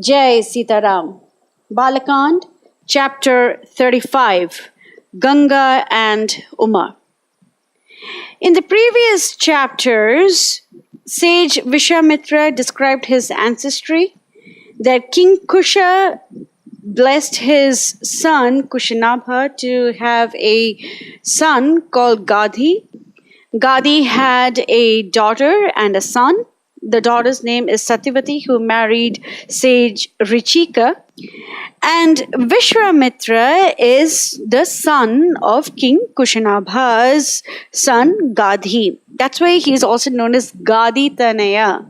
Jai Sita-Ram. Balakand, chapter 35, Ganga and Uma. In the previous chapters, sage Visvamitra described his ancestry, that King Kusha blessed his son Kushanabha to have a son called Gadhi. Gadhi had a daughter and a son. The daughter's name is Satyavati, who married sage Richika. And Visvamitra is the son of King Kushanabha's son Gadhi. That's why he is also known as Gadi Tanaya.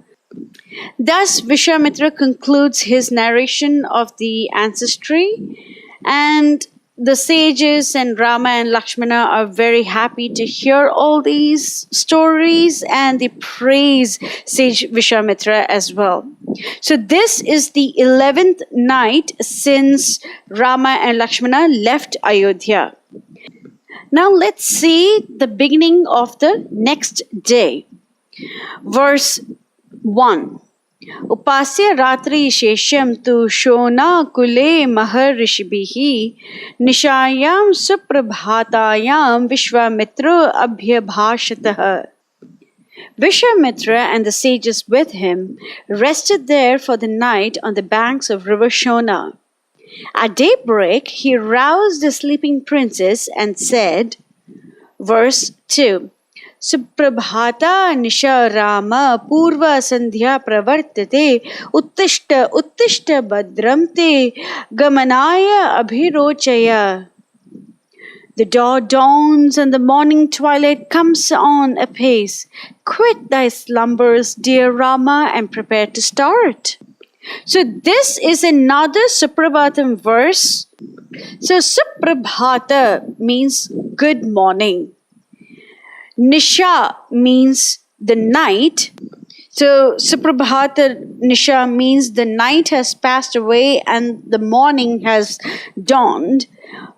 Thus, Visvamitra concludes his narration of the ancestry, and the sages and Rama and Lakshmana are very happy to hear all these stories, and they praise sage Visvamitra as well. So this is the 11th night since Rama and Lakshmana left Ayodhya. Now let's see the beginning of the next day. Verse 1. Upasya ratri shesham tu shona kule maharishibihi nishayam suprabhātāyam Visvamitra abhyabhāshatah. Visvamitra and the sages with him rested there for the night on the banks of River Sona. At daybreak, he roused the sleeping princess and said, verse 2, Suprabhata niśā Rama pūrvā saṃdhyā pravartate uttiṣṭha bhadram te gamanāya abhirocaya. The dawn dawns and the morning twilight comes on apace. Quit thy slumbers, dear Rama, and prepare to start. So this is another Suprabhata verse. So Suprabhata means good morning. Niśā means the night. So Suprabhata niśā means the night has passed away and the morning has dawned.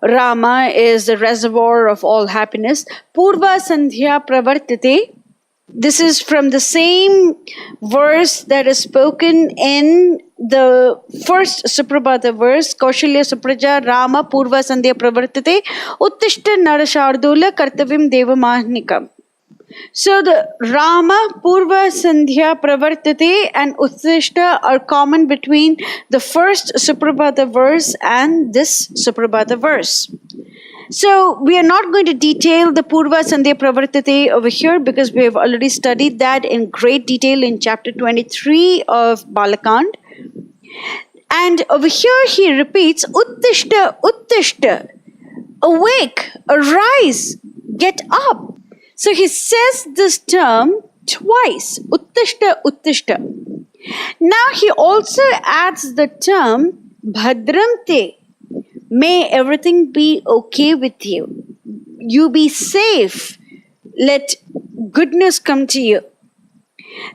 Rama is the reservoir of all happiness. Pūrvā saṃdhyā pravartate. This is from the same verse that is spoken in the first Suprabhata verse. Kaushalya supraja Rama pūrvā saṃdhyā pravartate uttiṣṭha narashārdula kartavim devamahnikam. So the Rama, pūrvā saṃdhyā pravartate and uttiṣṭha are common between the first Suprabhata verse and this Suprabhata verse. So we are not going to detail the pūrvā saṃdhyā pravartate over here because we have already studied that in great detail in chapter 23 of Balakand. And over here he repeats, uttiṣṭha, uttiṣṭha, awake, arise, get up. So he says this term twice, uttiṣṭha, uttiṣṭha. Now he also adds the term bhadram te. May everything be okay with you. You be safe. Let goodness come to you.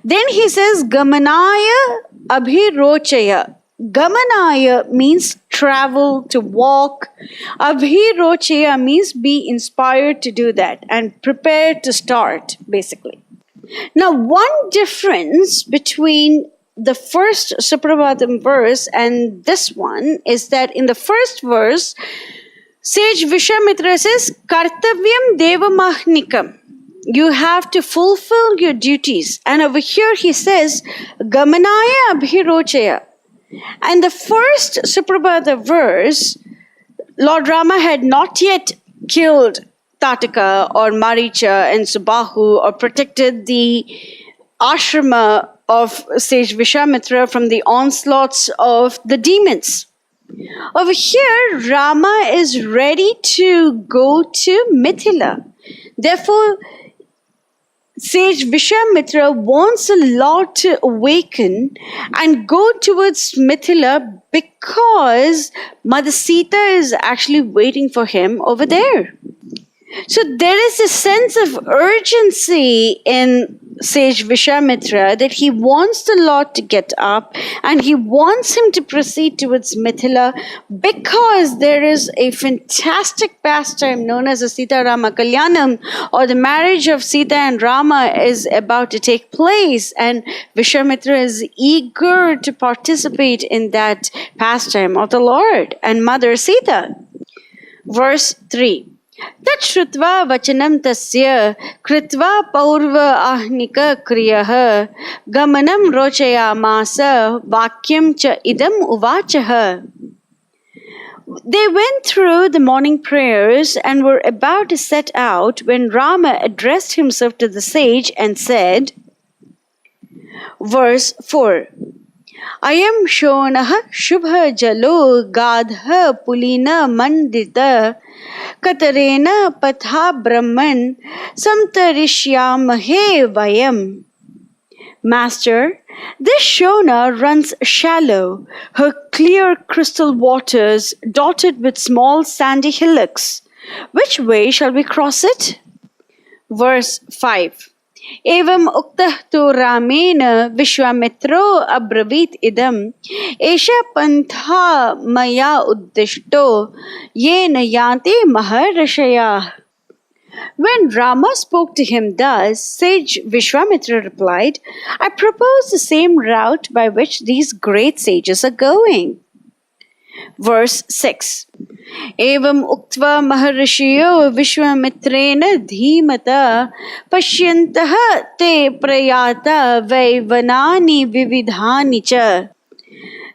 Then he says gamanāya, abhirocaya. Gamanāya means travel, to walk. Abhirocaya means be inspired to do that and prepare to start, basically. Now, one difference between the first Suprabhata verse and this one is that in the first verse, sage Visvamitra says, Kartavyam devamahnikam. You have to fulfill your duties. And over here he says, gamanāya abhirocaya. And the first Suprabhata verse, Lord Rama had not yet killed Tataka or Maricha and Subahu or protected the ashrama of sage Visvamitra from the onslaughts of the demons. Over here, Rama is ready to go to Mithila. Therefore, sage Visvamitra wants the Lord to awaken and go towards Mithila because Mother Sita is actually waiting for him over there. So there is a sense of urgency in sage Visvamitra that he wants the Lord to get up and he wants him to proceed towards Mithila because there is a fantastic pastime known as the Sita-Rama-Kalyanam, or the marriage of Sita and Rama is about to take place, and Visvamitra is eager to participate in that pastime of the Lord and Mother Sita. Verse 3. Tat shrutva vachanam tasya kritva pūrvā ahnika kriyah gamanam rocayamasa vakyam cha idam uvachaha. They went through the morning prayers and were about to set out when Rama addressed himself to the sage and said, verse 4. Ayam shonaha shubha jalo gadha pulina mandita katarena patha brahman samtarishyamahe vayam. Master, this Shona runs shallow, her clear crystal waters dotted with small sandy hillocks. Which way shall we cross it? Verse 5. Evam uttiṣṭha Ramena Visvamitro abravit idam esha pantha maya uttiṣṭho yena yanti maharashaya. When Rama spoke to him thus, sage Visvamitra replied, I propose the same route by which these great sages are going. Verse 6. Evam uktva maharishiyo Visvamitrena dhimata pashyantaha te pravartate vaivanani vividhani cha.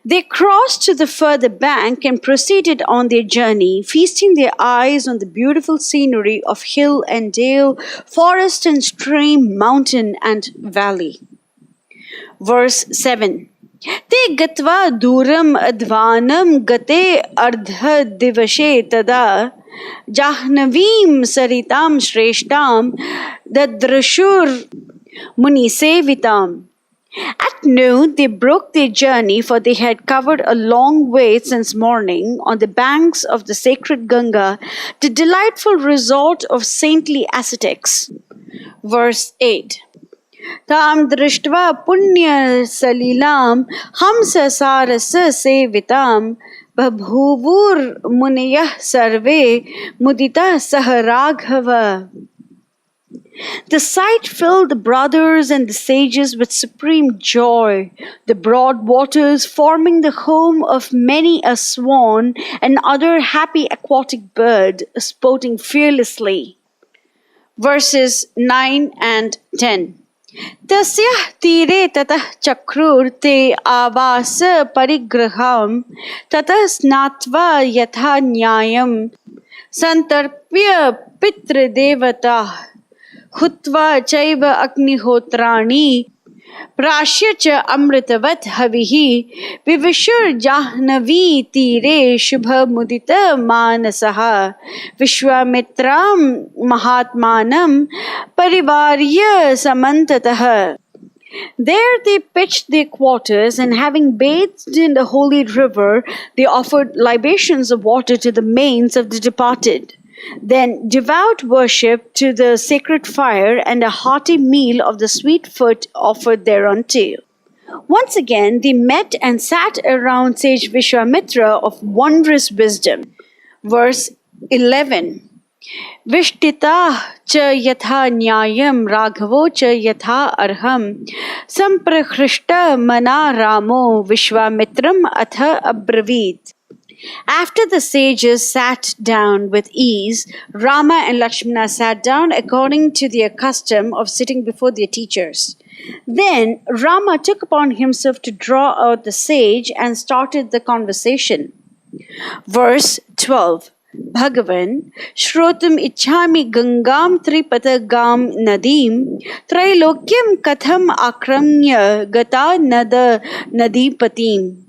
They crossed to the further bank and proceeded on their journey, feasting their eyes on the beautiful scenery of hill and dale, forest and stream, mountain and valley. Verse 7. Te gatva duram advanam gate ardha divashe tada jahnavim saritam shreshtam dadrashur munisevitam. At noon, they broke their journey, for they had covered a long way since morning on the banks of the sacred Ganga, the delightful resort of saintly ascetics. Verse 8. Tam drishtva punya salilam hamsa sarasa sevitam babhuvur muniyah sarve mudita saharaghava. The sight filled the brothers and the sages with supreme joy, the broad waters forming the home of many a swan and other happy aquatic bird sporting fearlessly. Verses 9 and 10. Tasyah tire tatah chakrur te avasa parigraham tatah snatva yatha nyayam santarpya pitra devata Hutva chaiva agnihotrani prashya cha amritavat havihi vivishur jahnavi tire shubha mudita manasaha Visvamitram mahatmanam parivarya samantatah. There they pitched their quarters, and having bathed in the holy river, they offered libations of water to the manes of the departed. Then devout worship to the sacred fire and a hearty meal of the sweet food offered thereunto. Once again they met and sat around sage Visvamitra of wondrous wisdom. Verse 11. Vishtita cha yatha nyayam raghavo cha yatha arham samprakrishta mana ramo Visvamitram atha abravit. After the sages sat down with ease, Rama and Lakshmana sat down according to their custom of sitting before their teachers. Then Rama took upon himself to draw out the sage and started the conversation. Verse 12. Bhagavan, Shrotam Ichhami Gangam Tripatagam Nadim Trailokyam Katham Akramya Gata Nada Nadipatim.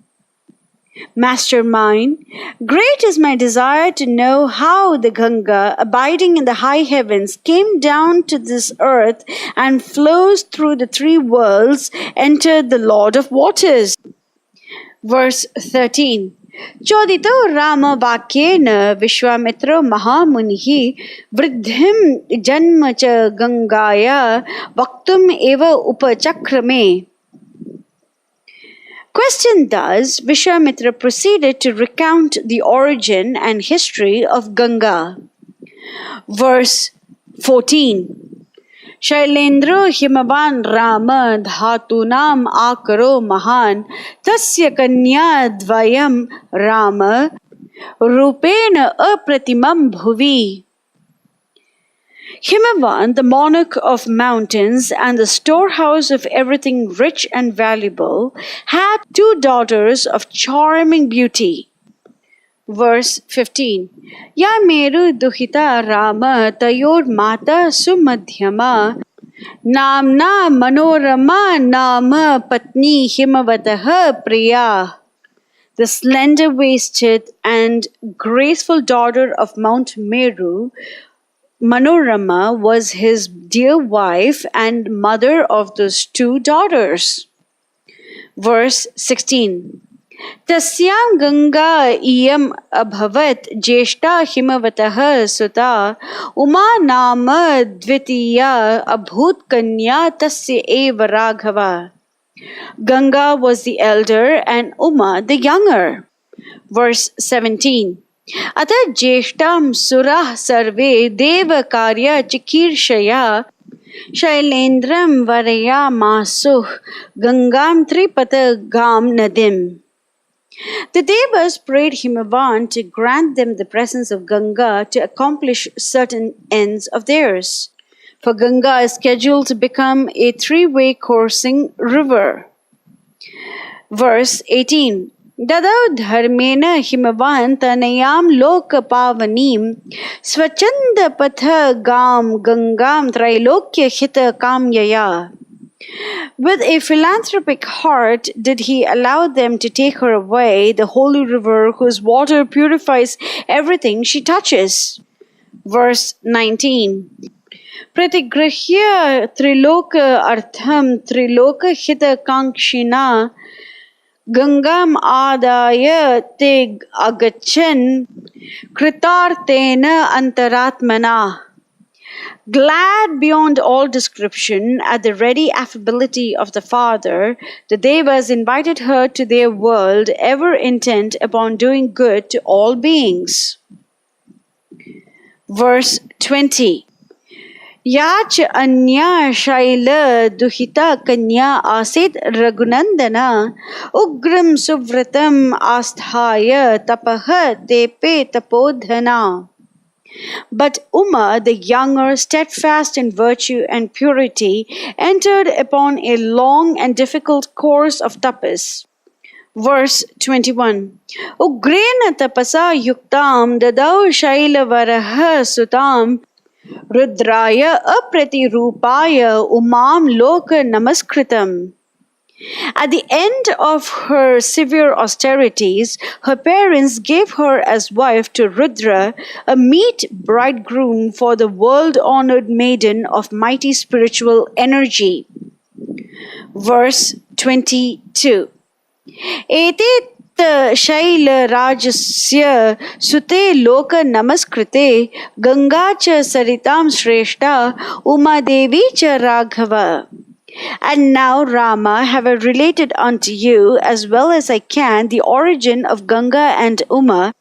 Master mine, great is my desire to know how the Ganga, abiding in the high heavens, came down to this earth and flows through the three worlds, entered the Lord of waters. Verse 13. चोदितो रामवाक्येन विश्वामित्रो महामुनिः वृद्धिं जन्म च गङ्गाया वक्तुम् एव उपचक्रमे. Question thus, Vishwamitra proceeded to recount the origin and history of Ganga. Verse 14. शैलेन्द्रो Himavan Ram धातूनाम् आकरो महान् तस्य कन्या द्वयं राम रूपेण अप्रतिमं भुवि. Himavan, the monarch of mountains and the storehouse of everything rich and valuable, had two daughters of charming beauty. Verse 15. Ya meru duhita rama tayor mata sumadhyama namna manorama nama patni himavataha priya. The slender-waisted and graceful daughter of Mount Meru, Manorama, was his dear wife and mother of those two daughters. Verse 16. Tasyam Ganga iyam abhavat jeshta himavataha sutta uma nama dvitiya abhut kanya tasya eva raghava. Ganga was the elder and Uma the younger. Verse 17. Ata jeshtam surah sarve deva karya chikirshaya shailendram varaya masuh gangam tripata gam nadim. The Devas prayed Himavan to grant them the presence of Ganga to accomplish certain ends of theirs. For Ganga is scheduled to become a three-way coursing river. Verse 18. Dadau dharmena himavan tanayam loka pavanim swachanda patha gam gangam trailokya hita kamyaya. With a philanthropic heart did he allow them to take her away, the holy river whose water purifies everything she touches. Verse 19. Pratigrahya triloka artham triloka hita kankshina Gangam adaya te agachan kritartena antaratmana. Glad beyond all description at the ready affability of the father, the Devas invited her to their world, ever intent upon doing good to all beings. Verse 20. Yach anya shaila duhita kanya asid raghunandana ugram suvratam asthaya tapaha tepe tapodhana. But Uma, the younger, steadfast in virtue and purity, entered upon a long and difficult course of tapas. Verse 21. Ugrena tapasa yuktam dadau shailavaraha sutam Rudraya apratirupaya umam loka namaskritam. At the end of her severe austerities, her parents gave her as wife to Rudra, a meet bridegroom for the world-honored maiden of mighty spiritual energy. Verse 22. Etet Shaila Rajasya Sute Loka Namaskrite Ganga cha Saritam Shreshta Uma Devi cha Raghava. And now, Rama, have I related unto you, as well as I can, the origin of Ganga and Uma,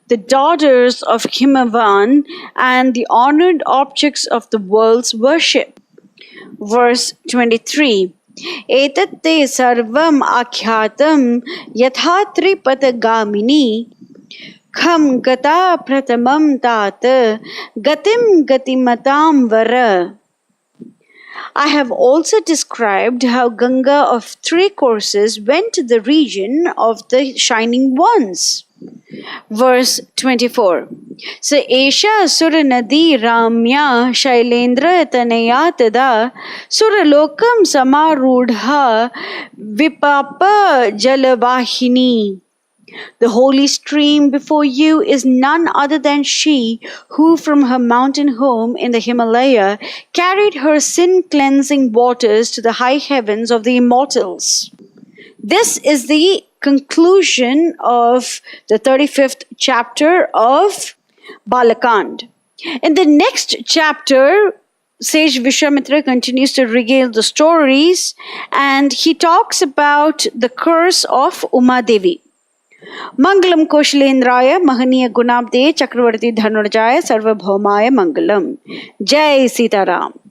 the daughters of Himavan, and the honored objects of the world's worship. Verse 23. Etatte sarvam akhyātam yatha tripata gamini kham gata pratamam tata gatim gatimatam vara. I have also described how Ganga of three courses went to the region of the Shining Ones. Verse 24. Sa esha sura nadi ramya shailendra tanaya tada suralokam samarudha vipapa jalavahini. The holy stream before you is none other than she who from her mountain home in the Himalaya carried her sin-cleansing waters to the high heavens of the immortals. This is the conclusion of the 35th chapter of Balakand. In the next chapter, Sage Vishwamitra continues to regale the stories, and he talks about the curse of Uma Devi. Mangalam Koshalendraya Mahaniya Gunabde Chakravarti Dhanurjaya Sarvabhaumaya Mangalam. Jai Sita-Ram.